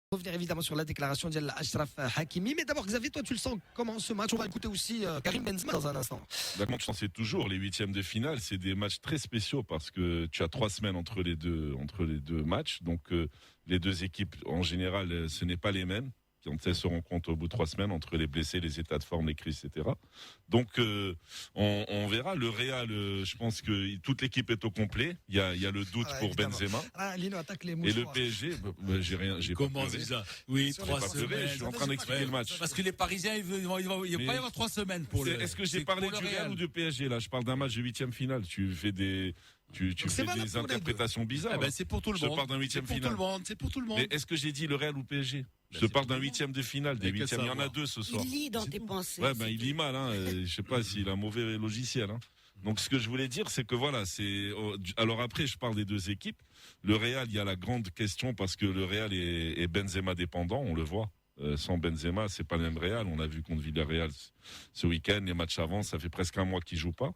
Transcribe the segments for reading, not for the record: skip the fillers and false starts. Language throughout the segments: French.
Revenir évidemment sur la déclaration d'Achraf Hakimi. Mais d'abord, Xavier, toi, tu le sens comment ce match? On va écouter aussi Karim Benzema dans un instant. Comment tu sais toujours, les huitièmes de finale, c'est des matchs très spéciaux parce que tu as 3 semaines entre les deux matchs. Donc, les deux équipes, en général, ce n'est pas les mêmes. Quand elles se rencontrent au bout de 3 semaines entre les blessés, les états de forme, les crises, etc. Donc, on verra. Le Real, je pense que toute l'équipe est au complet. Il y a le doute pour évidemment. Benzema. Lino attaque les Et mouchoirs. le PSG, j'ai Comment pas c'est pleuré. ça? Oui, Sur 3 J'ai pas pleuré, semaines. je suis en train d'expliquer le match. Parce que les Parisiens, il va pas y avoir 3 semaines pour le. Est-ce que j'ai c'est parlé pour du le Real ou du PSG là? Je parle d'un match de huitième finale. Tu fais des c'est valable des pour les interprétations bizarres. Ah ben, c'est pour tout le Je monde. parle d'un huitième C'est pour finale. tout le monde. C'est pour tout le monde. Mais est-ce que j'ai dit le Real ou PSG? Je c'est parle tout d'un le monde. huitième de finale, des Mais qu'est-ce huitièmes. Il y en que ça a va 2 ce soir. Il lit dans tes pensées. Ouais, il lit mal, hein. Je sais pas s'il a un mauvais logiciel, hein. Donc, ce que je voulais dire, c'est que voilà, alors après, je parle des deux équipes. Le Real, il y a la grande question parce que le Real est Benzema dépendant, on le voit. Sans Benzema, c'est pas le même Real. On a vu contre Villarreal ce week-end, les matchs avant, ça fait presque un mois qu'il joue pas.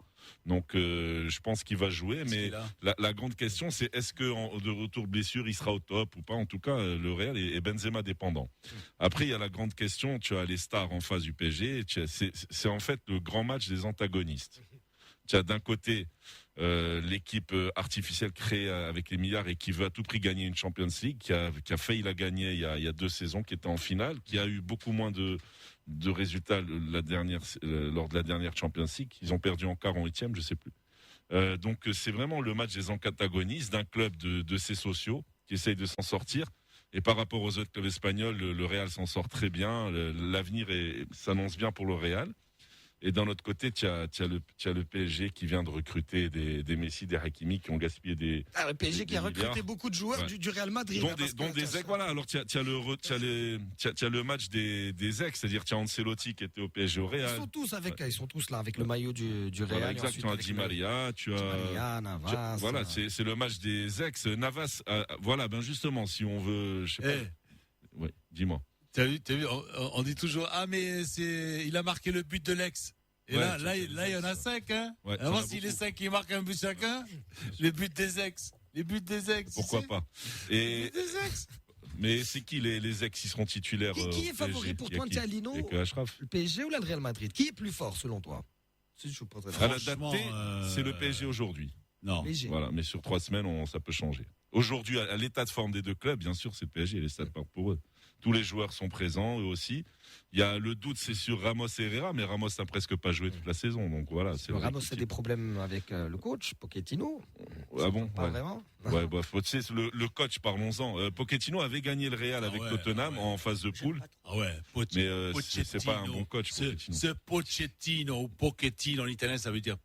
Donc, je pense qu'il va jouer, mais la grande question, c'est est-ce que de retour blessure, il sera au top ou pas. En tout cas, le Real est Benzema dépendant. Après, il y a la grande question. Tu as les stars en face du PSG. C'est en fait le grand match des antagonistes. Tu as d'un côté l'équipe artificielle créée avec les milliards et qui veut à tout prix gagner une Champions League, qui a failli la gagner il y a 2 saisons, qui était en finale, qui a eu beaucoup moins de résultats lors de la dernière Champions League. Ils ont perdu en quart, en huitième, je sais plus. Donc c'est vraiment le match des antagonistes d'un club de ces sociaux qui essaye de s'en sortir. Et par rapport aux autres clubs espagnols, le Real s'en sort très bien. L'avenir s'annonce bien pour le Real. Et d'un autre côté, tu as le PSG qui vient de recruter des Messi, des Hakimi qui ont gaspillé des. Le PSG qui a recruté milliards. beaucoup de joueurs du Real Madrid. Dont des ex, voilà. Alors, tu as le match des ex, c'est-à-dire, tu as Ancelotti qui était au PSG au Real. Ils sont tous là avec le maillot du Voilà, Real. exact, tu as Di Maria, tu as. Navas. Voilà, c'est le match des ex. Navas, voilà, ben justement, si on veut, je sais pas. Ouais, dis-moi. T'as vu, on dit toujours, mais il a marqué le but de l'ex. Et Ouais, là, il y en a 5, hein. Ouais, Avant, si les 5 qui marquent un but chacun, les buts des ex. Pourquoi pas? Les buts des ex. Mais c'est qui les ex qui seront titulaires? Qui est favori pour toi, Lino? Il y a que Achraf. Le PSG ou le Real Madrid? Qui est plus fort selon toi? À la date T, c'est le PSG aujourd'hui. Non. PSG. Voilà, mais sur 3 semaines, ça peut changer. Aujourd'hui, à l'état de forme des deux clubs, bien sûr, c'est le PSG, les stades partent pour eux. Tous les joueurs sont présents, eux aussi. Il y a le doute, c'est sur Ramos et Herrera, mais Ramos n'a presque pas joué toute la saison, donc voilà. Ramos a des problèmes avec le coach, Pochettino. Ah bon? Pas vraiment. Ouais, tu sais, le coach, parlons-en. Pochettino avait gagné le Real avec Tottenham en phase de poule. Ah ouais, mais c'est pas un bon coach, Pochettino. Ce Pochettino ou Pochettino en italien, ça veut dire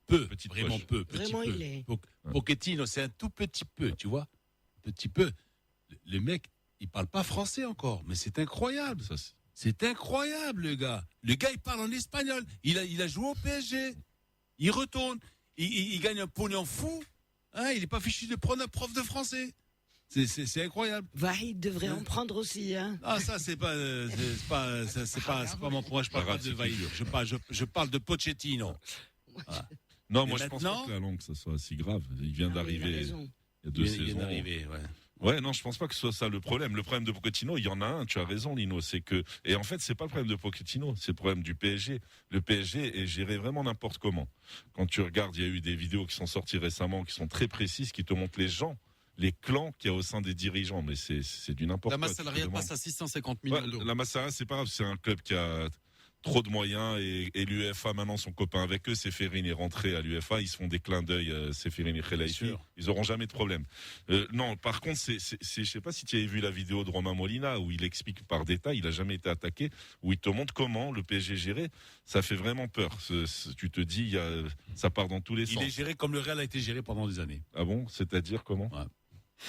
peu, vraiment poche. peu. Vraiment, il est. Pochettino, c'est un tout petit peu, tu vois. Petit peu. Le mec, il parle pas français encore, mais c'est incroyable. C'est incroyable, le gars. Le gars, il parle en espagnol. Il a joué au PSG. Il retourne. Il gagne un pognon fou. Hein, il est pas fichu de prendre un prof de français. C'est incroyable. Vahid devrait en prendre aussi, hein. Ah, ça, c'est pas mon point. Je parle pas de Vahid. Je parle de Pochettino. Ah. Non, moi, je pense pas que la langue, ça soit si grave. Il vient d'arriver. Il y a 2 saisons. Il vient d'arriver, ouais. Ouais, non, je pense pas que ce soit ça le problème. Le problème de Pochettino, il y en a un, tu as raison, Lino, c'est que, et en fait, c'est pas le problème de Pochettino, c'est le problème du PSG. Le PSG est géré vraiment n'importe comment. Quand tu regardes, il y a eu des vidéos qui sont sorties récemment, qui sont très précises, qui te montrent les clans qu'il y a au sein des dirigeants, mais c'est du n'importe quoi. La masse salariale passe à 650 millions d'euros. La masse salariale, c'est pas grave, c'est un club qui a trop de moyens et l'UEFA maintenant sont copains avec eux. Séphérine est rentré à l'UEFA, ils se font des clins d'œil, Séphérine et Khelaifi, ils auront jamais de problème. Non, par contre, je sais pas si tu avais vu la vidéo de Romain Molina où il explique par détail, il a jamais été attaqué, où il te montre comment le PSG est géré. Ça fait vraiment peur. Tu te dis, ça part dans tous les sens. Il est géré comme le Real a été géré pendant des années. Ah bon? C'est-à-dire comment? Ouais.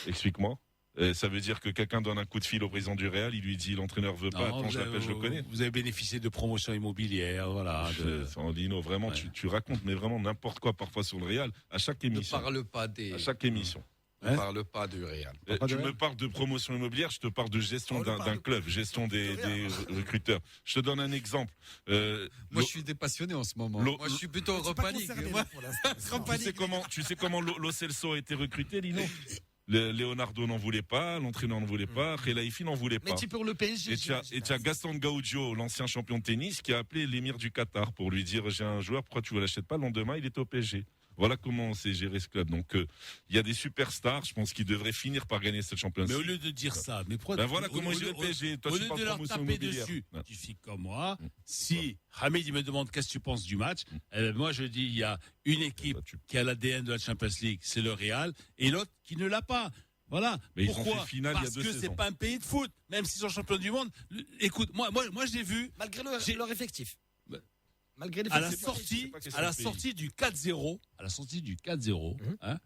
Explique-moi. Ça veut dire que quelqu'un donne un coup de fil au président du Real, il lui dit l'entraîneur veut pas, attends, je l'appelle, je le connais. Vous avez bénéficié de promotions immobilières, voilà. Lino, vraiment, tu racontes, mais vraiment n'importe quoi parfois sur le Real, à chaque émission. Ne parle pas des. À chaque émission. Ne parle pas du Real. Tu me parles de promotion immobilière, je te parle de gestion d'un club, gestion des recruteurs. Je te donne un exemple. Moi, je suis dépassionné en ce moment. Moi, je suis plutôt Europa League. Tu sais comment Lo Celso a été recruté, Lino? Leonardo n'en voulait pas, l'entraîneur n'en voulait pas, Khelaifi n'en voulait pas. Mais tu pour le PSG. Et tu as Gaston Gaudio, l'ancien champion de tennis, qui a appelé l'émir du Qatar pour lui dire j'ai un joueur, pourquoi tu ne l'achètes pas? Le lendemain, il était au PSG. Voilà comment c'est géré ce club. Donc, il y a des superstars, je pense, qui devraient finir par gagner cette Champions League. Mais au lieu de dire ça, mais pourquoi voilà comment gère le PSG. Toi, au tu lieu parles de leur promotion taper immobilière. dessus, tu fais comme moi. Si Hamid il me demande qu'est-ce que tu penses du match, moi je dis il y a une équipe qui a l'ADN de la Champions League, c'est le Real, et l'autre qui ne l'a pas. Voilà. Mais pourquoi? ils ont fait finale Parce il y a 2 que saisons. c'est pas un pays de foot, même s'ils sont champions du monde. Écoute, moi j'ai vu. Malgré leur effectif. Malgré à la sortie du 4-0, hein,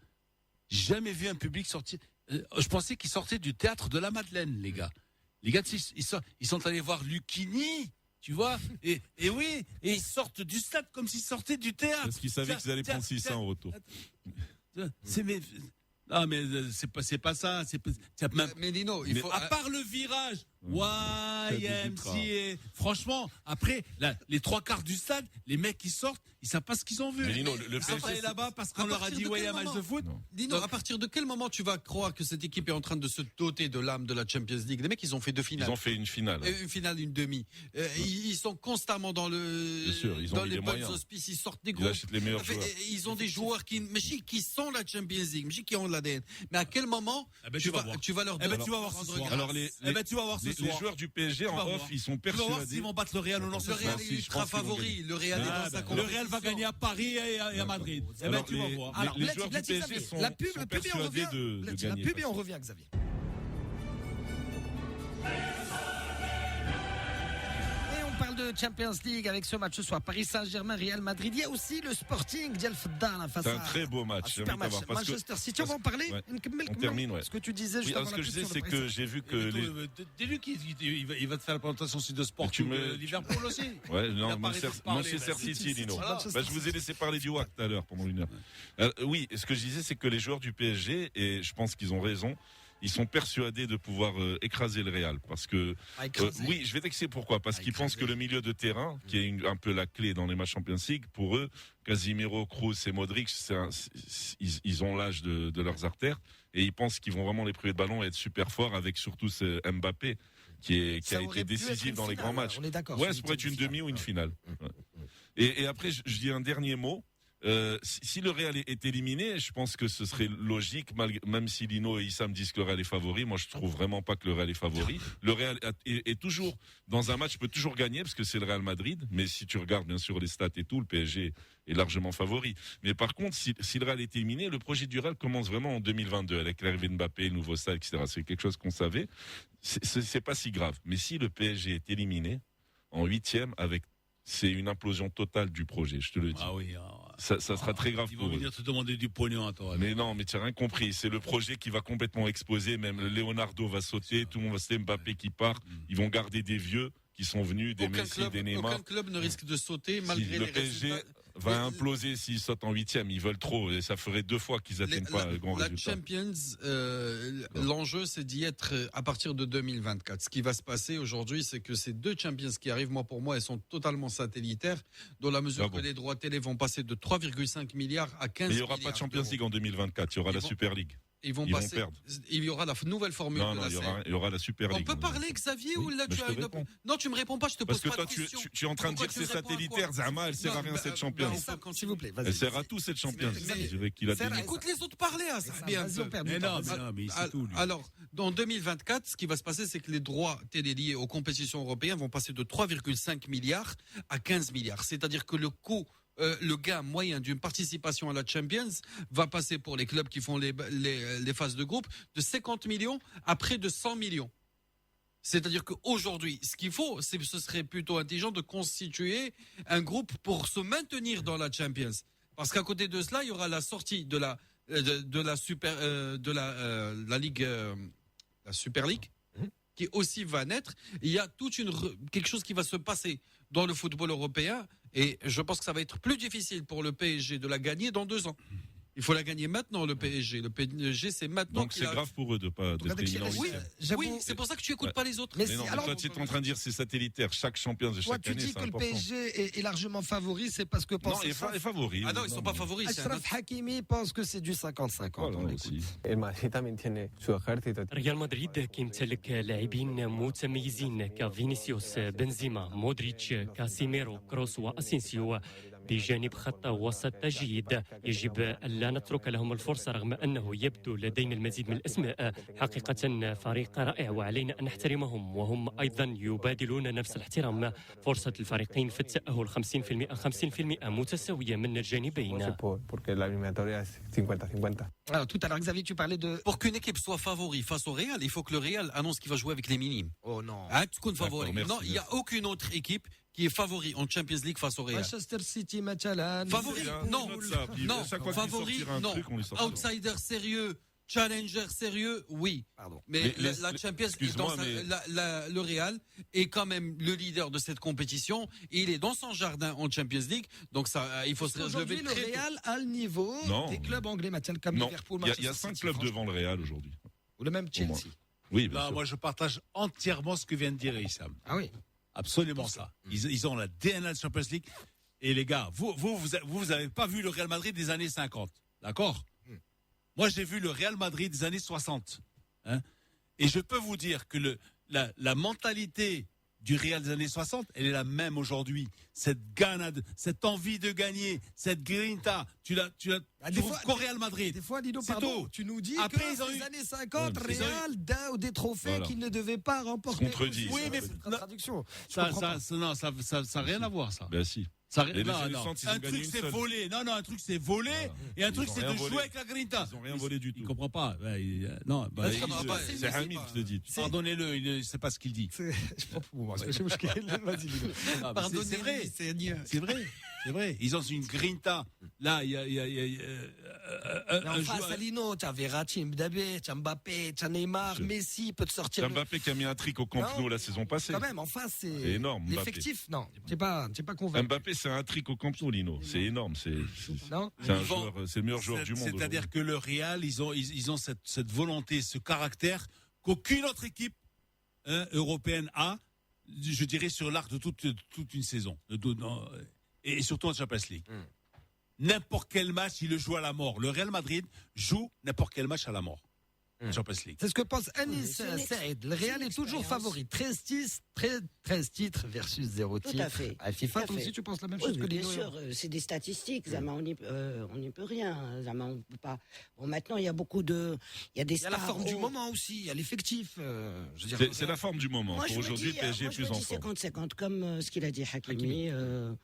j'ai jamais vu un public sortir. Je pensais qu'ils sortaient du théâtre de la Madeleine, les gars. Les gars, ils sont allés voir Lucchini, tu vois, et oui, et ils sortent du stade comme s'ils sortaient du théâtre. Parce qu'ils savaient qu'ils allaient prendre 600 en retour. Non, mais c'est pas ça. Mais Lino, à part le virage, YMCA. Franchement, après, les 3/4 du stade, les mecs qui sortent, ils savent pas ce qu'ils ont vu. Mais Lino, ils sont allés là-bas parce qu'on leur a dit ouais, un match de foot. Lino, à partir de quel moment tu vas croire que cette équipe est en train de se doter de l'âme de la Champions League? Les mecs, ils ont fait 2 finales. Ils ont fait une finale. Une finale, une demi. Ils sont constamment dans Bien sûr, ils ont les bonnes auspices. Ils sortent des Ils gros. achètent les meilleurs joueurs. Ils ont des joueurs qui sont la Champions League, qui ont l'ADN. Mais à quel moment tu vas leur donner? Tu vas voir ce soir. Alors tu vas voir ce soir. Les joueurs du PSG en off, ils sont Tu vas voir persuadés. s'ils vont battre le Real ou non. Le Real est ultra favori. Le Real est dans sa compétition. Le Real va gagner à Paris et à Madrid. Tu vas voir. Les joueurs du PSG sont persuadés de gagner. La pub et on revient, Xavier. On parle de Champions League avec ce match ce soir. Paris Saint-Germain, Real Madrid. Il y a aussi le Sporting d'Al-Fadda face à. C'est un très beau match. Super match. Manchester City. On va en parler. On termine, ouais. Ce que tu disais. Oui, ce que je disais, c'est que j'ai vu que Dis-lui qu'il va te faire la présentation sur de sport. Liverpool aussi. Ouais, non, Manchester City, Lino. Je vous ai laissé parler du WAC tout à l'heure pendant 1 heure. Oui, ce que je disais, c'est que les joueurs du PSG, et je pense qu'ils ont raison, ils sont persuadés de pouvoir écraser le Real parce que oui, je vais t'expliquer pourquoi, parce qu'ils pensent que le milieu de terrain, qui est un peu la clé dans les matchs Champions League, pour eux, Casemiro, Kroos et Modric, ils ont l'âge de leurs artères et ils pensent qu'ils vont vraiment les priver de ballon et être super forts avec surtout ce Mbappé qui a été décisif dans les grands matchs. On est d'accord. Ouais, ça pourrait être une demi ou une finale. Ouais. Et après, je dis un dernier mot. Si le Real est éliminé, je pense que ce serait logique, même si Lino et Issam disent que le Real est favori. Moi, je trouve vraiment pas que le Real est favori. Le Real est toujours dans un match, peut toujours gagner parce que c'est le Real Madrid. Mais si tu regardes bien sûr les stats et tout, le PSG est largement favori. Mais par contre, si le Real est éliminé, le projet du Real commence vraiment en 2022 avec l'arrivée de Mbappé, le nouveau stade, etc. C'est quelque chose qu'on savait. C'est pas si grave. Mais si le PSG est éliminé en 8e c'est une implosion totale du projet, je te le dis. Ah oui. Ça sera très grave ils pour eux. Ils vont venir te demander du pognon à toi. Mais non, mais tu n'as rien compris. C'est le projet qui va complètement exploser. Même Leonardo va sauter, tout le monde va sauter, Mbappé qui part. Ils vont garder des vieux qui sont venus, des Messi, des Neymar. Aucun club ne risque de sauter malgré les PSG résultats. Va imploser s'ils sautent en 8e. Ils veulent trop. Et ça ferait 2 fois qu'ils n'atteignent pas le grand résultat. La Champions, l'enjeu, c'est d'y être à partir de 2024. Ce qui va se passer aujourd'hui, c'est que ces 2 Champions qui arrivent, pour moi, elles sont totalement satellitaires, dans la mesure que les droits télé vont passer de 3,5 milliards à 15 milliards. Mais il n'y aura pas de Champions League en 2024. Il y aura la Super League. Ils vont perdre. Il y aura la nouvelle formule de la scène. Il y aura la Super League. On peut parler, Xavier, ou là tu as une... Non, tu me réponds pas, je te pose pas de questions. Parce que toi, tu es en train de dire que c'est satellitaire, Zama, elle sert à rien cette Champions. S'il vous plaît, elle sert à tout cette Champions. Écoute les autres parler, ça bien. Mais c'est tout. Alors, dans 2024, ce qui va se passer, c'est que les droits télé liés aux compétitions européennes vont passer de 3,5 milliards à 15 milliards. C'est-à-dire que le coût le gain moyen d'une participation à la Champions va passer pour les clubs qui font les phases de groupe de 50 millions à près de 100 millions. C'est-à-dire qu'aujourd'hui, ce qu'il faut, ce serait plutôt intelligent de constituer un groupe pour se maintenir dans la Champions. Parce qu'à côté de cela, il y aura la sortie de la Ligue, la Super League, qui aussi va naître. Il y a quelque chose qui va se passer dans le football européen. Et je pense que ça va être plus difficile pour le PSG de la gagner dans 2 ans. Il faut la gagner maintenant, le PSG. Le PSG, c'est maintenant. Donc c'est grave pour eux de pas d'être avec éliminés en Chelsea, huitième. Oui, c'est pour ça que tu écoutes pas les autres. Mais Mais non, si- mais alors, toi tu es en train de dire c'est satellitaire. Chaque champion de toi, chaque tu année, dis c'est que le important. PSG est largement favori, c'est parce que Non, pense il est favori. Ah non, ils sont pas favoris. c'est un Achraf Hakimi pense que c'est du 50-50. Voilà, on l'écoute. aussi. El Madrid también tiene su ejército. ريال مدريد كيمتلك لاعبين متميزين كفينيسيوس بنزيما مودريتش كاسيميرو كروس واسينسيو بجانب خط وسط جيد يجب ألا نترك لهم الفرصة رغم أنه يبدو لدينا المزيد من الأسماء حقيقة فريق رائع وعلينا أن نحترمهم وهم أيضا يبادلون نفس الاحترام فرصة الفريقين في التأهل 50% 50% متساوية من الجانبين Porque la eliminatoria es 50-50. Alors, tout à l'heure, Xavier, tu parlais de. Pour qu'une équipe soit favori face au Real, il faut que le Real annonce qu'il va jouer avec les minimes. Oh non. Ah, tu comptes favori. D'accord, merci, Non, il n'y a aucune autre équipe qui est favori en Champions League face au Real. Manchester City, Machalan. Favori, non, Note ça, puis non, à chaque fois qu'il favori, sortira un non. truc, on lui sortira. Outsider sérieux, challenger sérieux, oui. Pardon. Mais Mais la Champions League, excuse-moi, mais- le Real est quand même le leader de cette compétition. Il est dans son jardin en Champions League, donc ça, il faut se Aujourd'hui, lever le très tôt. Real a le niveau Non. des clubs anglais, Mathieu, comme Non, Liverpool, il y a Manchester 5 City, clubs franchement. devant le Real aujourd'hui. Ou le même Au moins. Chelsea. Oui, bien Non, sûr. moi, je partage entièrement ce que vient de dire Issam. Ah oui. Absolument ça. Ils ont la DNA de Champions League. Et les gars, vous avez pas vu le Real Madrid des années 50. D'accord? Moi, j'ai vu le Real Madrid des années 60. Hein, et je peux vous dire que la mentalité du Real des années 60, elle est la même aujourd'hui. Cette ganade, cette envie de gagner, cette grinta, tu la Ah, des trouves fois- qu'au Real Madrid. Des fois, Dino, C'est pardon, tout. tu nous dis Après, que ils ont les eu- années 50, Ouais, ils ont eu- Real d'un ou des trophées Voilà. qu'ils ne devaient pas remporter. Contredit, Oui, ça. mais C'est une traduction. Je ça, comprends pas. non, ça n'a rien à voir, ça. Ben si. Ça, Et les non, années non. 60, ils ont Un gagné truc une c'est seule. volé. Non, un truc c'est volé. Et un Ils truc ont c'est rien de volé. jouer avec la grinta. Ils ont rien volé du Il tout. comprend pas. Non, bah, Est-ce qu'on aura pas- C'est Hamid qui te dit. pardonnez-le, il ne sait pas ce qu'il dit. Je prends pour moi. Vas-y, Dino. Ah, mais c'est vrai. C'est vrai. C'est vrai. Ils ont une grinta. Là, il y a Mais en un face, joueur. Alino, tu as Verratti, Mbappé, tu as Mbappé, tu as Neymar, Je- Messi peut te sortir. C'est Mbappé qui a mis un trick au Camp Non, Nou la saison passée. Quand même, en face, c'est. C'est énorme, Mbappé. L'effectif, non. Tu n'es pas convaincu. Mbappé, c'est un trick au Camp Nou, Lino. C'est énorme. Non C'est un Ils vont- joueur, c'est le meilleur joueur du monde. C'est-à-dire que le Real, ils ont cette volonté, ce caractère qu'aucune autre équipe européenne a, je dirais, sur l'arc de toute une saison. Et surtout en Champions League. N'importe quel match, il le joue à la mort. Le Real Madrid joue n'importe quel match à la mort. En Champions League. C'est ce que pense Anis c'est une Saïd. Le Real c'est est toujours l'expérience. favori. 13 titres versus 0 Tout titres. à fait. À FIFA, Tout à toi aussi, fait. tu penses la même Oui, chose que mais bien Lino sûr, c'est des statistiques. Zama, on n'y peut rien. Zama, on peut pas. Bon, maintenant, il y a beaucoup de. Il y a des Il y a la stars forme du au- moment aussi, il y a l'effectif. Je veux dire, C'est la forme du moment. Moi, Pour je me aujourd'hui, dis, le PSG est moi, je plus me en dis forme. 50-50, comme ce qu'il a dit Hakimi. Hakimi.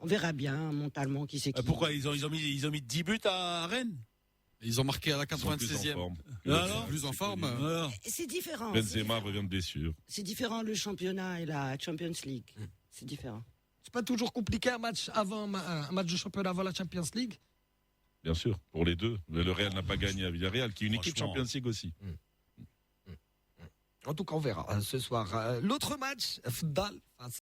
On verra bien mentalement qui c'est qui. Pourquoi ils ont mis 10 buts à Rennes? Ils ont marqué à la Ils sont plus en 96e. forme. Alors Plus en forme. Alors, C'est différent. Benzema revient de blessure. C'est différent le championnat et la Champions League. C'est différent. c'est pas toujours compliqué un match un match de championnat avant la Champions League. Bien sûr, pour les deux. Le Real n'a pas gagné à Villarreal, qui est une équipe Franchement. Champions League aussi. En tout cas, on verra ce soir. L'autre match, Fdal face